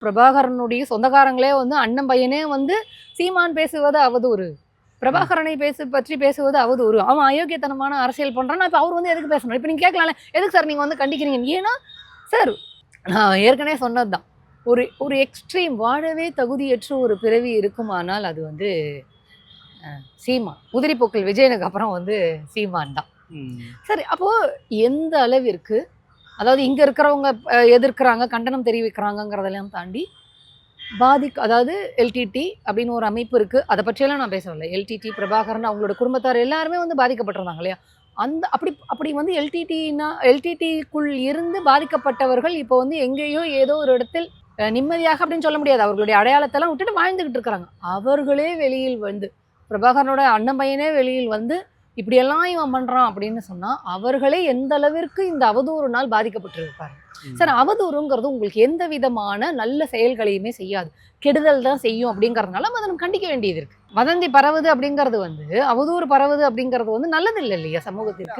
பிரபாகரனுடைய சொந்தக்காரங்களே வந்து அண்ணன் பையனே வந்து சீமான் பேசுவது அவதூறு, பிரபாகரனை பற்றி பேசுவது அவதூறு, அவன் அயோக்கியத்தனமான அரசியல் பண்றான். இப்போ அவர் வந்து எதுக்கு பேசணும்? இப்போ நீங்க கேட்கலாம்ல, எதுக்கு சார் நீங்க வந்து கண்டிக்கிறீங்க? ஏன்னா சார் நான் ஏற்கனவே சொன்னதுதான், ஒரு ஒரு எக்ஸ்ட்ரீம் வாழவே தகுதியற்ற ஒரு பிறவி இருக்குமானால் அது வந்து சீமான். உதிரிப்போக்கல் விஜயனுக்கு அப்புறம் வந்து சீமான் தான். சரி, அப்போ எந்த அளவிற்கு, அதாவது இங்க இருக்கிறவங்க எதிர்க்கிறாங்க, கண்டனம் தெரிவிக்கிறாங்கிறதெல்லாம் தாண்டி அதாவது எல்டிடி அப்படின்னு ஒரு அமைப்பு இருக்கு, அதை பற்றியெல்லாம் நான் பேசவில்லை. எல்டிடி, பிரபாகரன், அவங்களோட குடும்பத்தார் எல்லாருமே வந்து பாதிக்கப்பட்டிருந்தாங்க இல்லையா? அந்த அப்படி வந்து எல்டிடிக்குள் இருந்து பாதிக்கப்பட்டவர்கள் இப்போ வந்து எங்கேயோ ஏதோ ஒரு இடத்தில் நிம்மதியாக அப்படின்னு சொல்ல முடியாது, அவர்களுடைய அடையாளத்தெல்லாம் விட்டுட்டு வாழ்ந்துகிட்டு இருக்கிறாங்க. அவர்களே வெளியில் வந்து, பிரபாகரனோட அண்ணன் பையனே வெளியில் வந்து இப்படியெல்லாம் இவன் பண்றான் அப்படின்னு சொன்னா அவர்களே எந்த அளவிற்கு இந்த அவதூறுனால் பாதிக்கப்பட்டிருப்பாரு. சார், அவதூறுங்கிறது உங்களுக்கு எந்த விதமான நல்ல செயல்களையுமே செய்யாது, கெடுதல் தான் செய்யும். அப்படிங்கறதுனால அதை நம்ம கண்டிக்க வேண்டியது இருக்கு. வதந்தி பரவுது அப்படிங்கிறது வந்து, அவதூறு பரவுது அப்படிங்கிறது வந்து நல்லது இல்லை இல்லையா சமூகத்திற்கு?